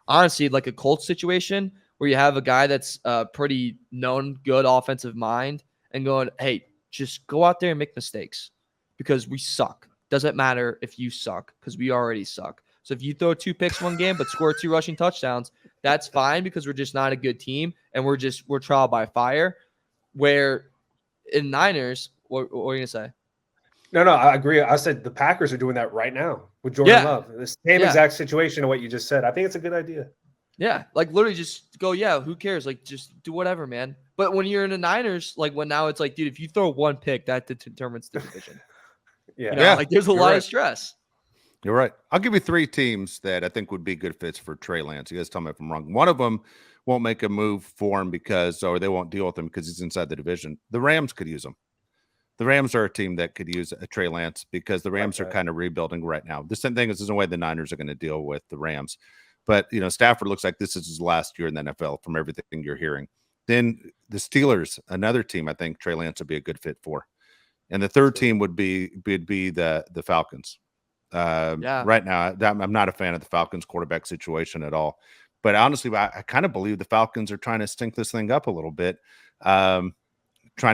honestly a Colts situation where you have a guy that's pretty known, good offensive mind and going, hey, just go out there and make mistakes because we suck. Doesn't matter if you suck because we already suck. So if you throw 2 picks one game but score 2 rushing touchdowns, that's fine because we're just not a good team and we're trial by fire. Where in Niners, what were you gonna say? No, I agree. I said the Packers are doing that right now with Jordan Love. The same exact situation of what you just said. I think it's a good idea. Yeah, literally just go, who cares? Just do whatever, man. But when you're in the Niners, like when now it's like, dude, if you throw one pick, that determines the division. Yeah. Like there's a lot of stress. You're right. I'll give you 3 teams that I think would be good fits for Trey Lance. You guys tell me if I'm wrong. One of them won't make a move for him or they won't deal with him because he's inside the division. The Rams could use him. The Rams are a team that could use a Trey Lance because the Rams are kind of rebuilding right now. The same thing is there's no way the Niners are going to deal with the Rams. But, Stafford looks like this is his last year in the NFL from everything you're hearing. Then the Steelers, another team I think Trey Lance would be a good fit for. And the third team would be the Falcons. Right now, I'm not a fan of the Falcons quarterback situation at all. But honestly, I kind of believe the Falcons are trying to stink this thing up a little bit, trying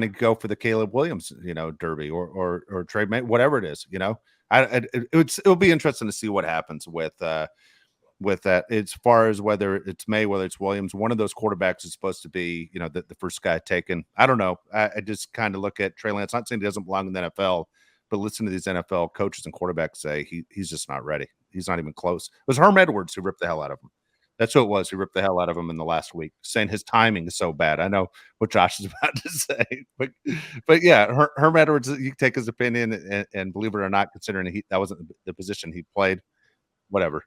to go for the Caleb Williams, derby or Trey, whatever it is. It'll be interesting to see what happens with that. As far as whether it's May, whether it's Williams, one of those quarterbacks is supposed to be, the first guy taken. I don't know. I just kind of look at Trey Lance. Not saying he doesn't belong in the NFL. But listen to these NFL coaches and quarterbacks say he's just not ready. He's not even close. It was Herm Edwards who ripped the hell out of him. That's who it was who ripped the hell out of him in the last week, saying his timing is so bad. I know what Josh is about to say, but yeah, Herm Edwards. You take his opinion, and believe it or not, considering that wasn't the position he played, whatever.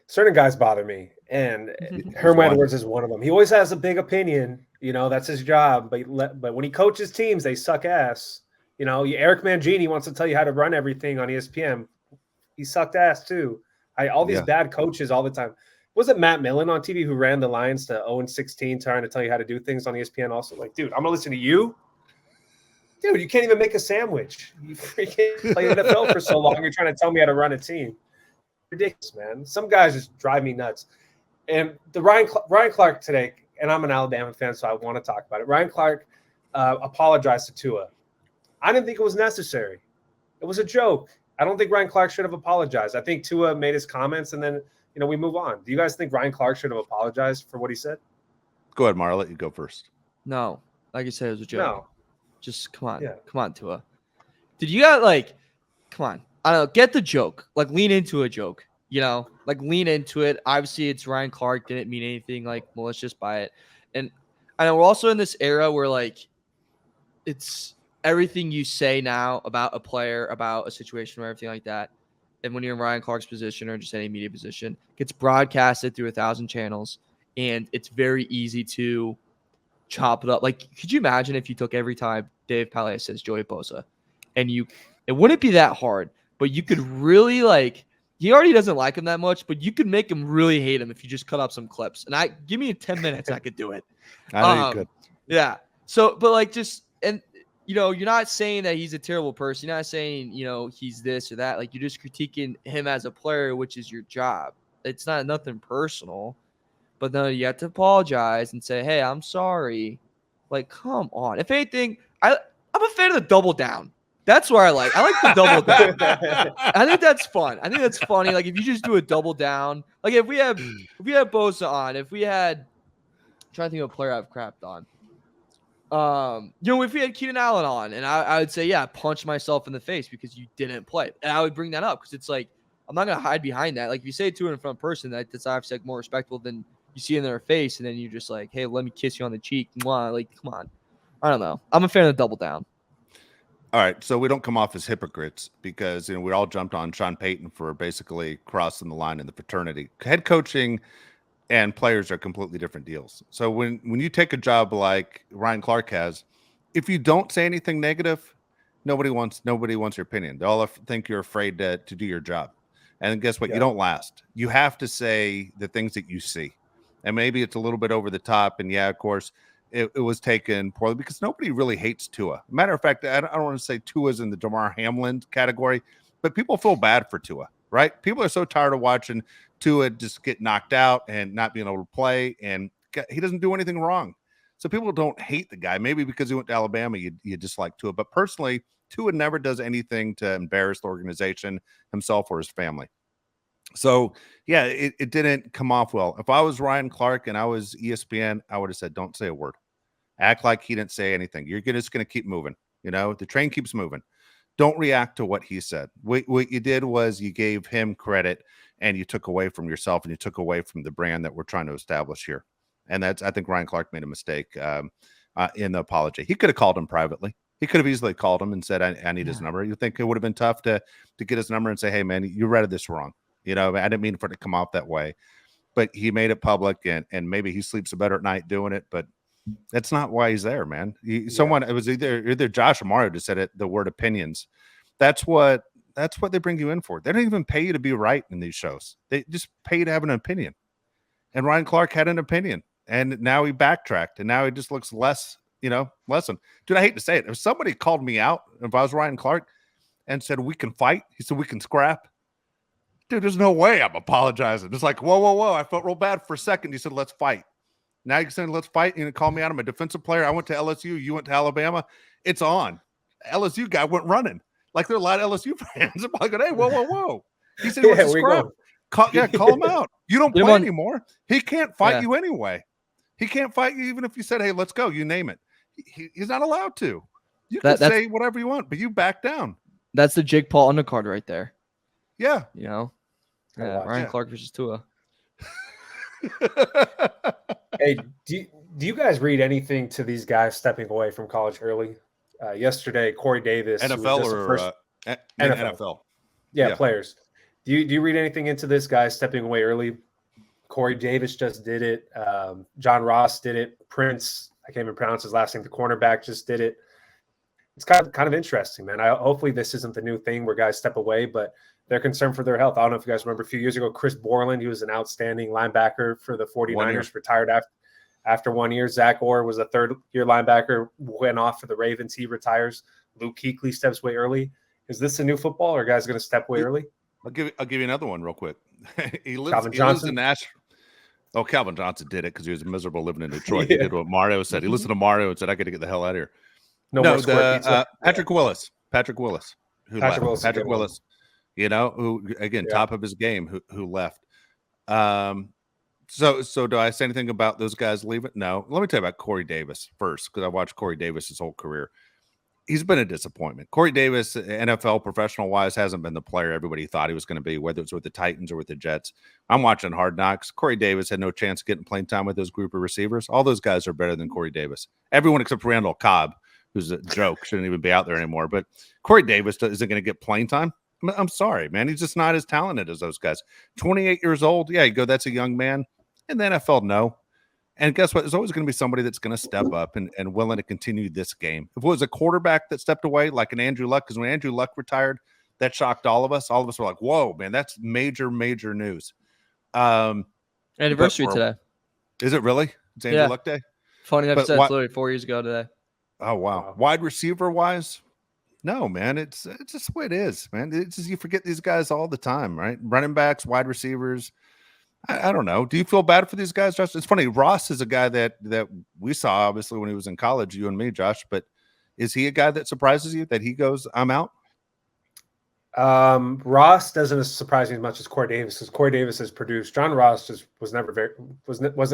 Certain guys bother me, and Herm Edwards is one of them. He always has a big opinion. That's his job. But when he coaches teams, they suck ass. Eric Mangini wants to tell you how to run everything on ESPN. He sucked ass too. All these bad coaches all the time. Was it Matt Millen on TV who ran the Lions to 0-16 trying to tell you how to do things on ESPN also? Like, dude, I'm going to listen to you? Dude, you can't even make a sandwich. You freaking play NFL for so long. You're trying to tell me how to run a team. Ridiculous, man. Some guys just drive me nuts. And the Ryan Clark today, and I'm an Alabama fan, so I want to talk about it. Ryan Clark apologized to Tua. I didn't think it was necessary. It was a joke. I don't think Ryan Clark should have apologized. I think Tua made his comments, and then we move on. Do you guys think Ryan Clark should have apologized for what he said? Go ahead, Mar. I'll let you go first. No, like you said, it was a joke. No, just come on, Tua. Did you got come on? I don't know. Get the joke. Lean into a joke. Lean into it. Obviously, it's Ryan Clark. Didn't mean anything malicious by it. And I know we're also in this era where it's everything you say now about a player, about a situation or everything like that. And when you're in Ryan Clark's position or just any media position, gets broadcasted through 1,000 channels. And it's very easy to chop it up. Could you imagine if you took every time Dave Palais says Joey Bosa and it wouldn't be that hard, but you could really he already doesn't like him that much, but you could make him really hate him if you just cut up some clips. And give me 10 minutes, I could do it. I know you could. Yeah. So, but you're not saying that he's a terrible person. You're not saying, he's this or that. You're just critiquing him as a player, which is your job. It's not nothing personal. But no, you have to apologize and say, hey, I'm sorry. Come on. If anything, I'm a fan of the double down. That's where I like the double down. I think that's fun. I think that's funny. If you just do a double down, if we had Bosa on, if we had, I'm trying to think of a player I've crapped on. If we had Keenan Allen on, and I would say, yeah, punch myself in the face because you didn't play. And I would bring that up because it's I'm not going to hide behind that. If you say it to an in front person, that's obviously more respectful than you see in their face. And then you're just hey, let me kiss you on the cheek. Come on. I don't know. I'm a fan of the double down. All right. So we don't come off as hypocrites because, we all jumped on Sean Payton for basically crossing the line in the fraternity. Head coaching and players are completely different deals. So when you take a job like Ryan Clark has, if you don't say anything negative, nobody wants your opinion. They all think you're afraid to do your job. And guess what? Yeah. You don't last. You have to say the things that you see. And maybe it's a little bit over the top. And yeah, of course, it was taken poorly because nobody really hates Tua. Matter of fact, I don't want to say Tua's in the Damar Hamlin category, but people feel bad for Tua, right? People are so tired of watching Tua just get knocked out and not being able to play, and he doesn't do anything wrong. So people don't hate the guy. Maybe because he went to Alabama, you dislike Tua. But personally, Tua never does anything to embarrass the organization, himself, or his family. So, yeah, it didn't come off well. If I was Ryan Clark and I was ESPN, I would have said, don't say a word. Act like he didn't say anything. You're just going to keep moving. The train keeps moving. Don't react to what he said. What you did was you gave him credit and you took away from yourself and you took away from the brand that we're trying to establish here. And I think Ryan Clark made a mistake in the apology. He could have called him privately. He could have easily called him and said, I need his number. You think it would have been tough to get his number and say, hey, man, you read this wrong. I didn't mean for it to come off that way. But he made it public, and maybe he sleeps better at night doing it. But that's not why he's there, man. It was either Josh or Mario just said it, the word opinions. That's what they bring you in for. They don't even pay you to be right in these shows. They just pay you to have an opinion. And Ryan Clark had an opinion, and now he backtracked, and now he just looks less, lesson. Dude, I hate to say it. If somebody called me out, if I was Ryan Clark and said, we can fight, he said, we can scrap. Dude, there's no way I'm apologizing. It's like, whoa. I felt real bad for a second. He said, let's fight. Now you're saying, let's fight. You call me out. I'm a defensive player. I went to LSU. You went to Alabama. It's on. LSU guy went running. Like there are a lot of LSU fans. I'm like, hey, whoa. He said, yeah, scrap. Call him out. You don't play anymore. He can't fight you anyway. He can't fight you even if you said, hey, let's go. You name it. He's not allowed to. You can say whatever you want, but you back down. That's the Jake Paul undercard right there. Yeah. Ryan Clark versus Tua. Hey, do you guys read anything to these guys stepping away from college early? Yesterday, Corey Davis. NFL or NFL? Yeah, players. Do you read anything into this guy stepping away early? Corey Davis just did it. John Ross did it. Prince, I can't even pronounce his last name, the cornerback, just did it. It's kind of interesting, man. Hopefully this isn't the new thing where guys step away, but they're concerned for their health. I don't know if you guys remember a few years ago, Chris Borland, he was an outstanding linebacker for the 49ers, retired after 1 year. Zach Orr was a third-year linebacker, went off for the Ravens. He retires. Luke Kuechly steps away early. Is this a new football, or are guys going to step away early? I'll give you another one real quick. He lives in Nashville. Oh, Calvin Johnson did it because he was miserable living in Detroit. He did what Mario said. He listened to Mario and said, I got to get the hell out of here. Patrick Willis. Patrick Willis. Patrick Willis. Who again, top of his game, who left. So do I say anything about those guys leaving? No. Let me tell you about Corey Davis first, because I watched Corey Davis his whole career. He's been a disappointment. Corey Davis, NFL professional wise, hasn't been the player everybody thought he was going to be, whether it's with the Titans or with the Jets. I'm watching Hard Knocks. Corey Davis had no chance of getting playing time with those group of receivers. All those guys are better than Corey Davis. Everyone except for Randall Cobb, who's a joke, shouldn't even be out there anymore. But Corey Davis isn't going to get playing time. I'm sorry, man. He's just not as talented as those guys. 28 years old. Yeah, you go, that's a young man. In the NFL, no. And guess what? There's always going to be somebody that's going to step up and willing to continue this game. If it was a quarterback that stepped away, like an Andrew Luck, because when Andrew Luck retired, that shocked all of us. All of us were like, whoa, man, that's major, major news. Anniversary today. Is it really? It's Andrew Luck Day? Funny enough, it's literally 4 years ago today. Oh, wow. Wide receiver wise? No, man. It's just the way it is, man. It's just, you forget these guys all the time, right? Running backs, wide receivers. I don't know. Do you feel bad for these guys, Josh? It's funny. Ross is a guy that we saw, obviously, when he was in college, you and me, Josh. But is he a guy that surprises you that he goes, I'm out? Ross doesn't surprise me as much as Corey Davis, because Corey Davis has produced. John Ross just wasn't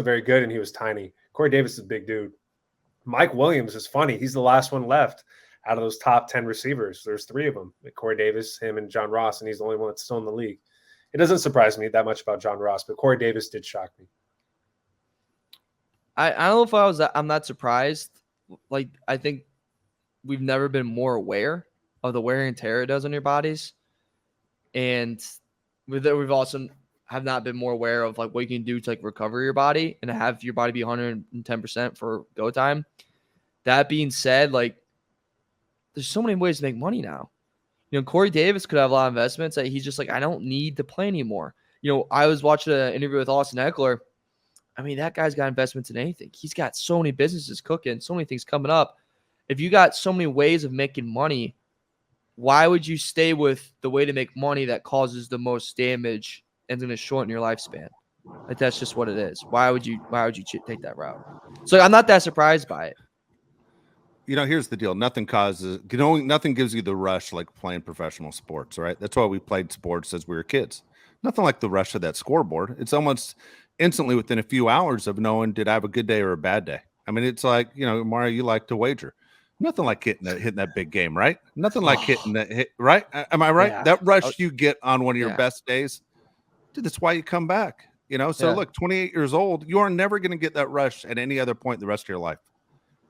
very good, and he was tiny. Corey Davis is a big dude. Mike Williams is funny. He's the last one left out of those top 10 receivers. There's three of them: Corey Davis, him, and John Ross, and he's the only one that's still in the league. It doesn't surprise me that much about John Ross, but Corey Davis did shock me. I don't know if I'm not surprised. Like, I think we've never been more aware of the wear and tear it does on your bodies. And we've also have not been more aware of like what you can do to like recover your body and have your body be 110% for go time. That being said, like, there's so many ways to make money now. Corey Davis could have a lot of investments that he's just like, I don't need to play anymore. I was watching an interview with Austin Eckler. I mean, that guy's got investments in anything. He's got so many businesses cooking, so many things coming up. If you got so many ways of making money, why would you stay with the way to make money that causes the most damage and is going to shorten your lifespan? Like, that's just what it is. Why would you take that route? So I'm not that surprised by it. Here's the deal. Nothing gives you the rush like playing professional sports, right? That's why we played sports as we were kids. Nothing like the rush of that scoreboard. It's almost instantly within a few hours of knowing, did I have a good day or a bad day? I mean, it's like, Mario, you like to wager. Nothing like hitting that big game, right? Nothing like hitting that hit, right? Am I right? Yeah. That rush you get on one of your best days, dude, that's why you come back. You know, so Yeah. look, 28 years old, you are never going to get that rush at any other point in the rest of your life.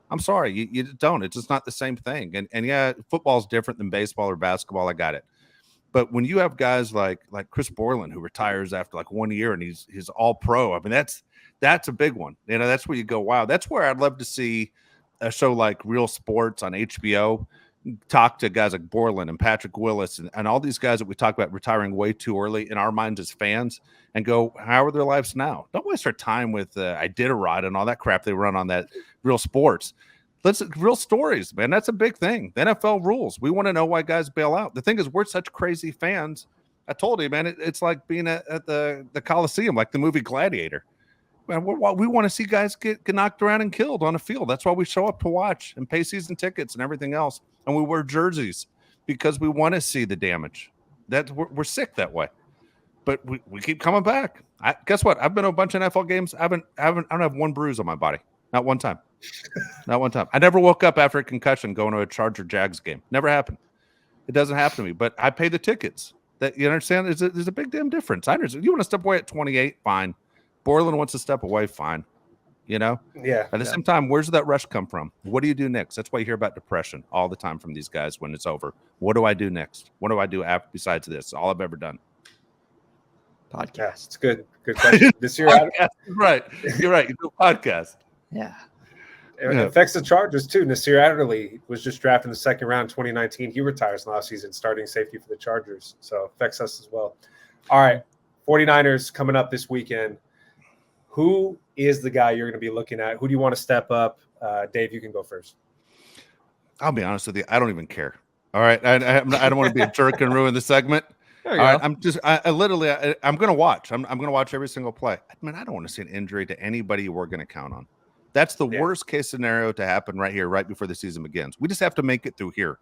I'm sorry, you don't. It's just not the same thing. And yeah, football's different than baseball or basketball. I got it. But when you have guys like Chris Borland, who retires after like 1 year and he's all pro, I mean, that's a big one. You know, that's where you go, wow. That's where I'd love to see a show like Real Sports on HBO talk to guys like Borland and Patrick Willis and all these guys that we talk about retiring way too early in our minds as fans and go, how are their lives now? Don't waste our time with Iditarod and all that crap they run on that Real Sports. Let's real stories, man. That's a big thing. The NFL rules. We want to know why guys bail out. The thing is, we're such crazy fans. I told you, man, it's like being at the Coliseum, like the movie Gladiator. Man, we want to see guys get knocked around and killed on a field. That's why we show up to watch and pay season tickets and everything else. And we wear jerseys because we want to see the damage. We're sick that way. But we keep coming back. Guess what? I've been to a bunch of NFL games. I don't have one bruise on my body. Not one time. Not one time. I never woke up after a concussion going to a Charger Jags game. Never happened. It doesn't happen to me. But I pay the tickets. That you understand? There's a big damn difference. I understand. You want to step away at 28? Fine. Borland wants to step away. Fine. You know? Yeah. At the same time, where's that rush come from? What do you do next? That's why you hear about depression all the time from these guys when it's over. What do I do next? What do I do after besides this? All I've ever done. Podcast. Yeah, it's good. Good question. This year, right. You're right. You do a podcast. Yeah. It affects the Chargers too. Nasir Adderley was just drafted in the second round, 2019. He retires last season, starting safety for the Chargers. So it affects us as well. All right, 49ers coming up this weekend. Who is the guy you're going to be looking at? Who do you want to step up? Dave, you can go first. I'll be honest with you. I don't even care. All right. I don't want to be a jerk and ruin the segment. There you All go. right. I'm going to watch. I'm going to watch every single play. I mean, I don't want to see an injury to anybody we're going to count on. That's the worst case scenario to happen right here, right before the season begins. We just have to make it through here.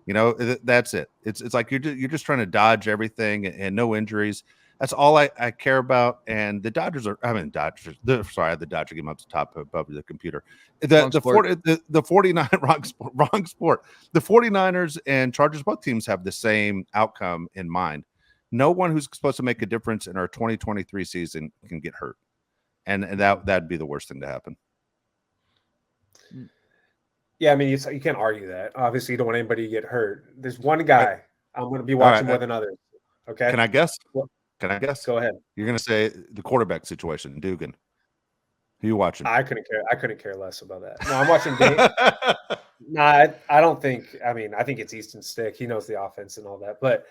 You know, that's it. It's like you're just trying to dodge everything and no injuries. That's all I care about. And the Dodgers are, the Dodger game up the top above the computer. The 49 wrong sport. The 49ers and Chargers, both teams have the same outcome in mind. No one who's supposed to make a difference in our 2023 season can get hurt. And that'd be the worst thing to happen. Yeah, I mean, you can't argue that. Obviously, you don't want anybody to get hurt. There's one guy I'm going to be watching more than others. Okay. Can I guess? Can I guess? Go ahead. You're going to say the quarterback situation, Dugan. Who you watching? I couldn't care. I couldn't care less about that. No, I'm watching Dave. I don't think. I mean, I think it's Easton Stick. He knows the offense and all that. But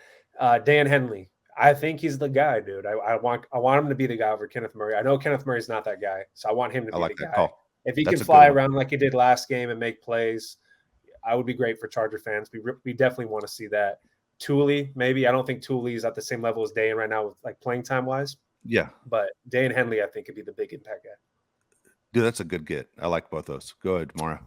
Dan Henley, I think he's the guy, dude. I want him to be the guy over Kenneth Murray. I know Kenneth Murray's not that guy, so I want him to be the guy. Call. If he can fly around like he did last game and make plays, I would be great for Charger fans. We definitely want to see that. Tooley, maybe. I don't think Tooley is at the same level as Dayan right now with like playing time wise. Yeah. But Dayan Henley, I think, could be the big impact guy. Dude, that's a good get. I like both those. Go ahead, Mario.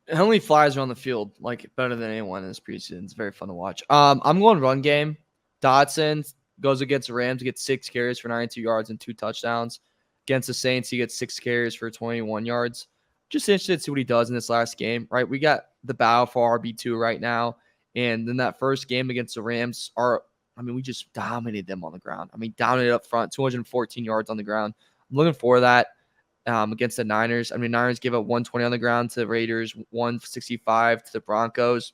Henley flies around the field like better than anyone in this preseason. It's very fun to watch. I'm going run game. Dotson goes against the Rams, gets 6 carries for 92 yards and 2 touchdowns. Against the Saints, he gets 6 carries for 21 yards. Just interested to see what he does in this last game, right? We got the battle for RB2 right now. And then that first game against the Rams, we just dominated them on the ground. Dominated up front, 214 yards on the ground. I'm looking for that against the Niners. Niners gave up 120 on the ground to the Raiders, 165 to the Broncos.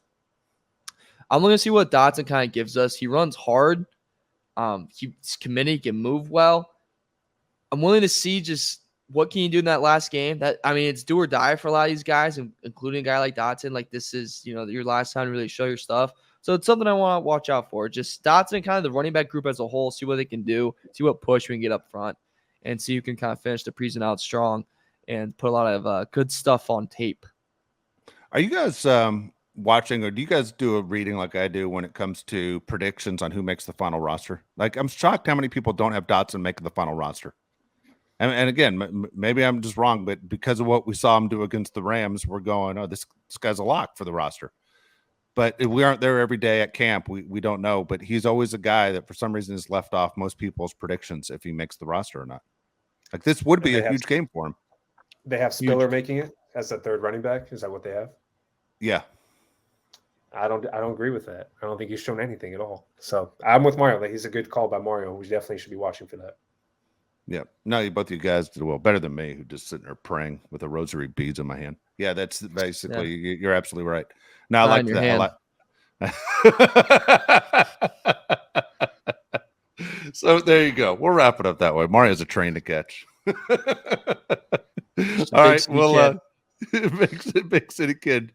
I'm looking to see what Dotson kind of gives us. He runs hard. He's committed. He can move well. I'm willing to see just what can you do in that last game. It's do or die for a lot of these guys, including a guy like Dotson. Like this is, your last time to really show your stuff. So it's something I want to watch out for. Just Dotson, kind of the running back group as a whole, see what they can do, see what push we can get up front, and see who can kind of finish the preseason out strong and put a lot of good stuff on tape. Are you guys watching, or do you guys do a reading like I do when it comes to predictions on who makes the final roster? Like, I'm shocked how many people don't have Dotson making the final roster. And again, maybe I'm just wrong, but because of what we saw him do against the Rams, we're going, oh, this guy's a lock for the roster. But we aren't there every day at camp. We don't know. But he's always a guy that for some reason is left off most people's predictions if he makes the roster or not. Like this would be a huge game for him. They have Spiller making it as the third running back. Is that what they have? Yeah. I don't agree with that. I don't think he's shown anything at all. So I'm with Mario. He's a good call by Mario. We definitely should be watching for that. Yeah. No, both of you guys did well. Better than me, who just sitting there praying with a rosary beads in my hand. Yeah, that's basically. You're absolutely right. Now I like your that. hand. So there you go. We'll wrap it up that way. Mario's a train to catch. Just a All big right. city Well, kid. big city kid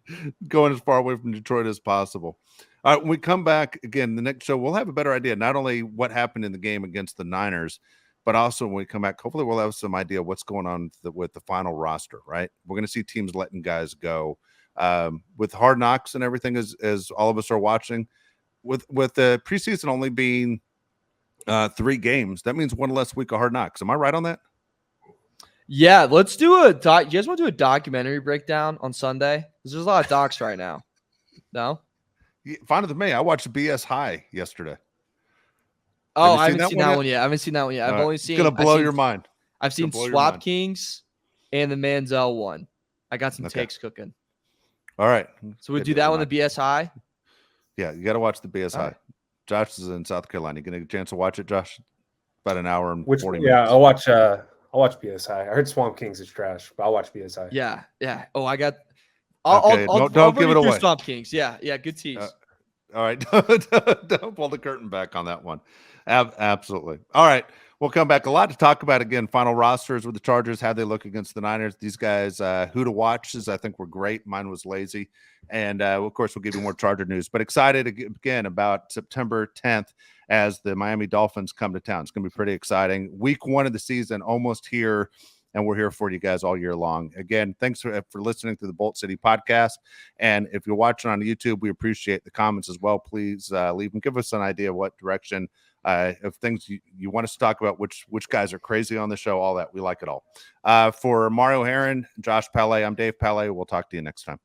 going as far away from Detroit as possible. All right. When we come back again, the next show, we'll have a better idea, not only what happened in the game against the Niners, but also when we come back, hopefully we'll have some idea what's going on with the final roster, right? We're going to see teams letting guys go with Hard Knocks and everything as all of us are watching. With the preseason only being 3 games, that means one less week of Hard Knocks. Am I right on that? Yeah, let's do a doc. You guys want to do a documentary breakdown on Sunday? Because there's a lot of docs right now. No? Yeah, fine with me. I watched BS High yesterday. Oh, I haven't seen that one yet. I haven't seen that one yet. I've only seen. It's gonna blow your mind. I've seen Swap Kings and the Manziel one. I got some takes cooking. All right. So we do that one, the BS High. Yeah, you got to watch the BS High. Right. Josh is in South Carolina. You gonna get a chance to watch it, Josh? About an hour and 40 minutes. Yeah, I'll watch BS High. I heard Swamp Kings is trash, but I'll watch BS High. Yeah. Oh, I got. Don't give it away. Swamp Kings. Yeah. Good tease. All right, don't pull the curtain back on that one. Absolutely. All right, we'll come back. A lot to talk about again. Final rosters with the Chargers, how they look against the Niners. These guys, who to watch is I think were great. Mine was lazy, and of course we'll give you more Charger news. But excited again about September 10th as the Miami Dolphins come to town. It's going to be pretty exciting. Week 1 of the season almost here. And we're here for you guys all year long. Again, thanks for listening to the Bolt City podcast. And if you're watching on YouTube, we appreciate the comments as well. Please leave them. Give us an idea of what direction, of things you want us to talk about, which guys are crazy on the show, all that. We like it all. For Mario Heron, Josh Palais, I'm Dave Palais. We'll talk to you next time.